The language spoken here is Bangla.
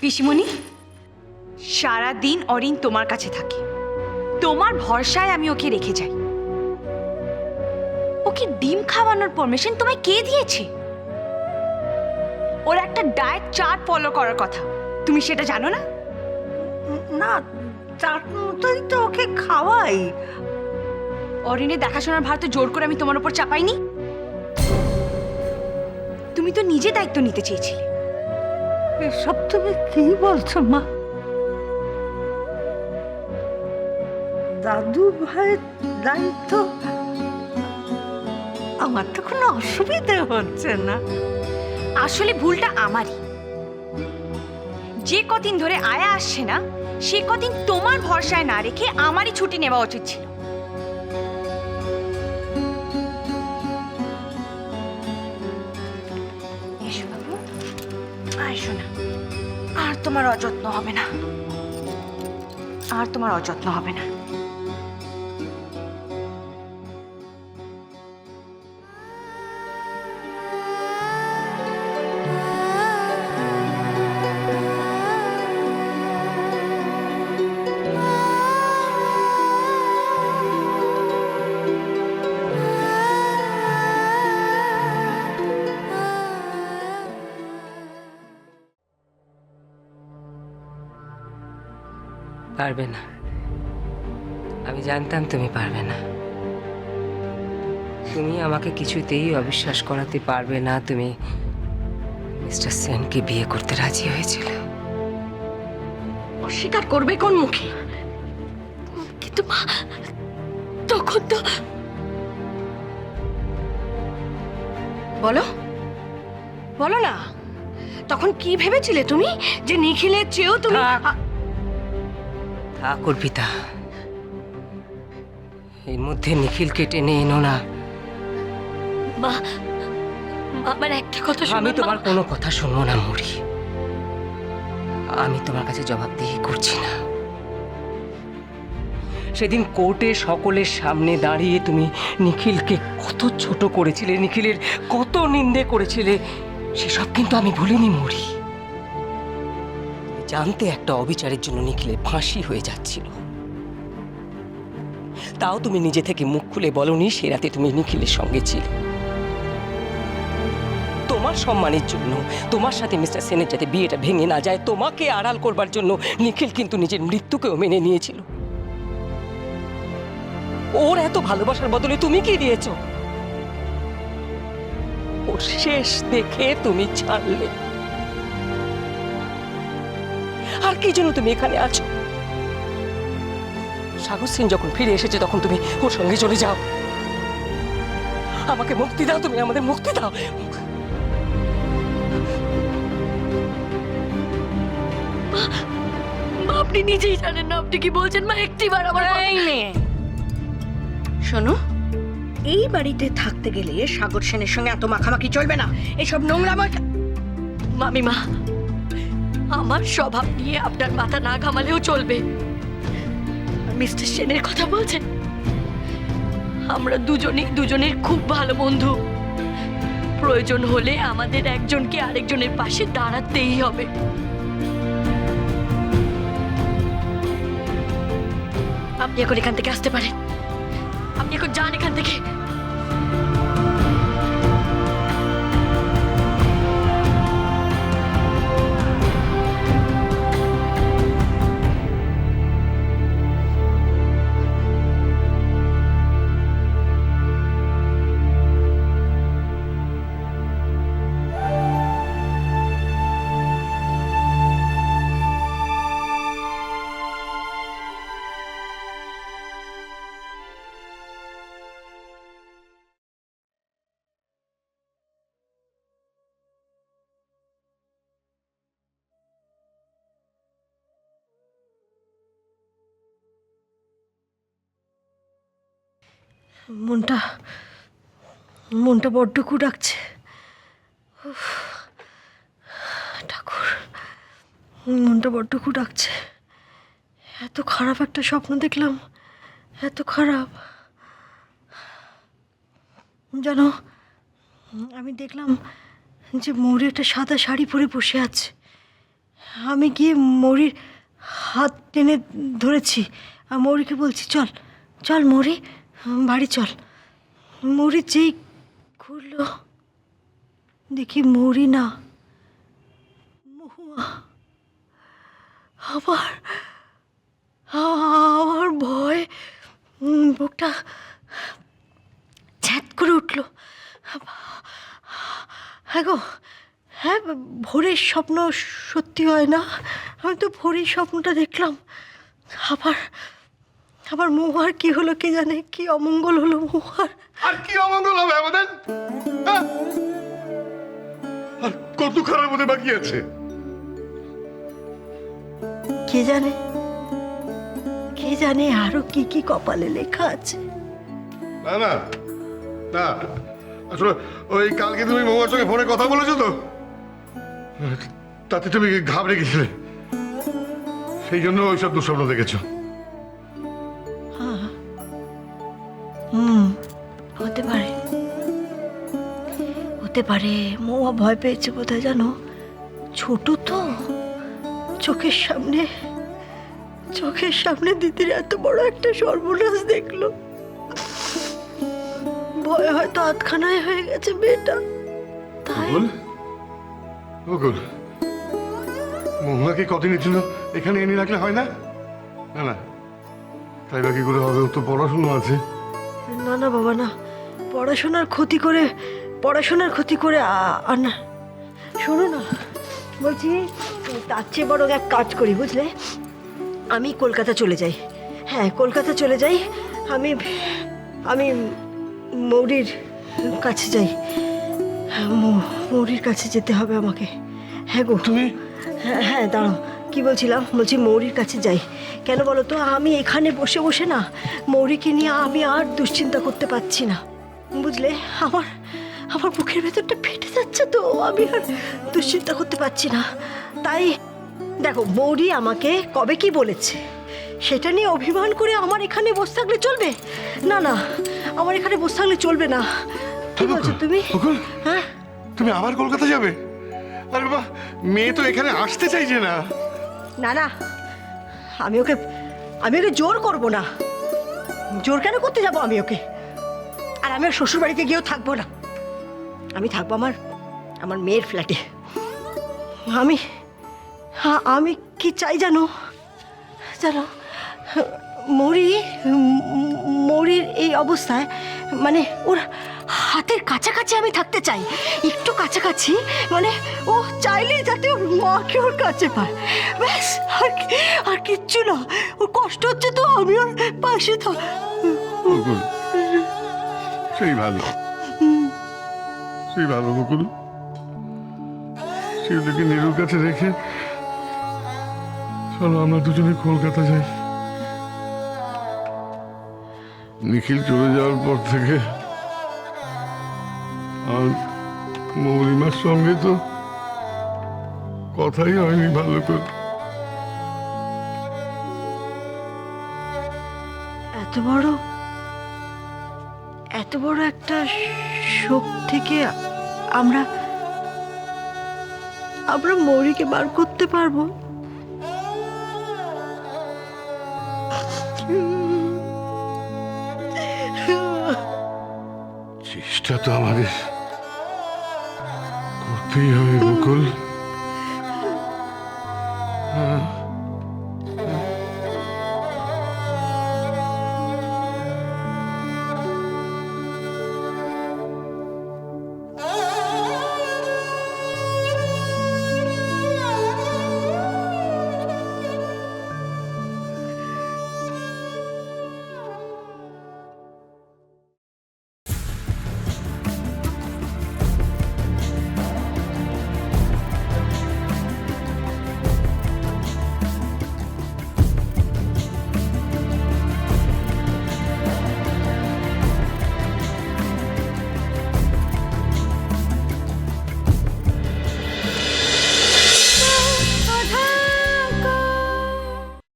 পিসিমণি, সারাদিন অরিন তোমার কাছে থাকে, তোমার ভরসায় আমি ওকে রেখে যাই। ওকে ডিম খাওয়ানোর পারমিশন তোমায় কে দিয়েছে? ওর একটা ডায়েট চার্ট ফলো করার কথা, তুমি সেটা জানো না? না, চাট মতোই তো ওকে খাওয়াই। অরিনের দেখাশোনার ভার তো জোর করে আমি তোমার উপর চাপাইনি। তুমি তো নিজে দায়িত্ব নিতে চেয়েছিলে। এসব তুমি কি বলছো মা? দাদু ভাইয়ের দায়িত্ব, আমার তো কোনো অসুবিধে হচ্ছে না। আসলে ভুলটা আমারই। যে কদিন ধরে আয়া আসছে না, সে কদিন তোমার ভরসায় না রেখে আমারই ছুটি নেওয়া উচিত ছিল। এসো বাবু, এসো না। আর তোমার অযত্ন হবে না, আর তোমার অযত্ন হবে না। পারবে না, আমি জানতাম তুমি পারবে না। তুমি আমাকে কিছুতেই অবিশ্বাস করাতে পারবে না। তুমি মিস্টার সেনকে বিয়ে করতে রাজি হয়েছিল। অস্বীকার করবে কোন মুখে? কিন্তু মা, তখন তো বলো বলো না, তখন কি ভেবেছিলে তুমি? যে নিখিলের চেয়েও তুমি থাক অর্পিতা, এর মধ্যে নিখিলকে টেনে এনো না। মা, আমার একটা কথা শোনো। আমি তোমার কোনো কথা শুনবো না মুড়ি। আমি তোমার কাছে জবাবদিহি করছি না। সেদিন কোর্টে সকলের সামনে দাঁড়িয়ে তুমি নিখিলকে কত ছোট করেছিলে, নিখিলের কত নিন্দে করেছিলে, সেসব কিন্তু আমি ভুলিনি মুড়ি। জানতে একটা অবিচারের জন্য নিখিলের ফাঁসি হয়ে যাচ্ছিল, তাও তুমি নিজে থেকে মুখ খুলে বলনি সে রাতে তুমি নিখিলের সঙ্গে ছিলে। তোমার সম্মানের জন্য, তোমার সাথে মিস্টার সেনের যাতে বিয়েটা ভেঙে না যায়, তোমাকে আড়াল করবার জন্য নিখিল কিন্তু নিজের মৃত্যুকেও মেনে নিয়েছিল। ওর এত ভালোবাসার বদলে তুমি কি দিয়েছো? ওর শেষ দেখে তুমি ছাড়লে। আর কি জন্য তুমি এখানে আছো? সাগর সিং যখন ফিরে এসেছে তখন তুমি ওর সঙ্গে চলে যাও। আমাকে মুক্তি দাও, তুমি আমাদের মুক্তি দাও। মা, আপনি নিজেই জানেন না আপনি কি বলছেন। মা, একটিবার আমার শোনো, এই বাড়িতে থাকতে গেলে সাগর সেনের সঙ্গে এত মাখামাখি চলবে না। এসব নোংরা মামিমা, আমার স্বভাব নিয়ে আপনার মাথা না ঘামালেও চলবে। মিস্টার সেনের কথা বলছেন, আমরা দুজনের খুব ভালো বন্ধু। প্রয়োজন হলে আমাদের একজনকে আরেকজনের পাশে দাঁড়াতেই হবে। আপনি এখন এখান থেকে আসতে পারেন। আপনি এখন যান এখান থেকে। মনটা মনটা বড্ড কুড়াচ্ছে। ঠাকুর, মনটা বড্ড কুড়াচ্ছে। এত খারাপ একটা স্বপ্ন দেখলাম, এত খারাপ। জানো, আমি দেখলাম যে মৌরি একটা সাদা শাড়ি পরে বসে আছে। আমি গিয়ে মৌরির হাত টেনে ধরেছি আর মৌরিকে বলছি, চল চল মৌরি, বাড়ি চল। মৌরি যেই ঘুরলো, দেখি মৌরি না, মহুয়া। আমার আমার ভয় বুকটা ছ্যাঁত করে উঠলো। হ্যাঁ গো, হ্যাঁ, ভোরের স্বপ্ন সত্যি হয় না। আমি তো ভোরের স্বপ্নটা দেখলাম। আবার আবার মহুয়ার কি হলো কে জানে, কি অমঙ্গল হলো মহুয়ার। আর কি অমঙ্গল হবে আমাদের? হ্যাঁ? আর কত খারাপ মধ্যে বাকি আছে? কে জানে, কে জানে আরো কি কি কপালে লেখা আছে। না না না, আসলে ওই কালকে তুমি মহুয়ার সঙ্গে ফোনে কথা বলেছো তো, তাতে তুমি ঘাবড়ে গেছিলে, সেই জন্য ওইসব দুঃস্বপ্ন দেখেছো। হতে পারে, হতে পারে। মহুয়া ভয় পেয়েছে বোধহয়, জানো, ছোট তো, চোখের সামনে দিদির এত বড় একটা সর্বনাশ দেখলো, ভয় হয়তো আধখানায় হয়ে গেছে মেয়েটা। তাই মহুয়াকে কতদিনের জন্য এখানে এনে রাখলে হয় না? না না, তাই বা কি করে হবে? ও তো পড়াশুনো আছে। না না বাবা, না, পড়াশোনার ক্ষতি করে আর না। শোনো না, বলছি তার চেয়ে বরং এক কাজ করি, বুঝলে, আমি কলকাতা চলে যাই। হ্যাঁ, কলকাতা চলে যাই। আমি আমি মৌরির কাছে যাই। মৌরির কাছে যেতে হবে আমাকে। হ্যাঁ গো, তুমি? হ্যাঁ হ্যাঁ, দাঁড়াও, কি বলছিলাম, বলছি মৌরির কাছে যাই। কেন বলো তো, আমি এখানে বসে বসে না মৌরিকে নিয়ে আমি আর দুশ্চিন্তা করতে পারছি না, বুঝলে। আমার বুকের ভেতরটা ফেটে যাচ্ছে, তো আমি আর দুশ্চিন্তা করতে পারছি না। তাই দেখো, মৌরি আমাকে কবে কি বলেছে সেটা নিয়ে অভিমান করে আমার এখানে বসে থাকলে চলবে না? না, আমার এখানে বসে থাকলে চলবে না। কি বলছো তুমি? হ্যাঁ, তুমি আবার কলকাতা যাবে? আরে বাবা, মেয়ে তো এখানে আসতে চাইছে না। না না, আমি ওকে জোর করব না। জোর কেন করতে যাব আমি ওকে? আর আমি ওর শ্বশুর বাড়িতে গিয়েও থাকবো না। আমি থাকবো আমার মেয়ের ফ্ল্যাটে। আমি কি চাই জানো? মৌরির এই অবস্থায়, মানে ওর হাতের কাছাকাছি আমি থাকতে চাই, একটু কাছাকাছি, মানে ও চাইলেই যাতে ওর মাকে ওর কাছে পায়, ব্যাস। আর কিচ্ছু না। ওর কষ্ট হচ্ছে তো আমি ওর পাশে সেই ভালো মুকুল, শিউলিকে নীরুর কাছে রেখে চলো আমরা দুজনে কলকাতা যাই। নিখিল চলে যাওয়ার পর থেকে আর মৌরিমার সঙ্গে তো কথাই হয়নি ভালো করে। এত বড় একটা শোক থেকে আমরা মৌরিকে বার করতে পারবো? চেষ্টা তো আমাদের করতেই হবে মুকুল। হ্যাঁ।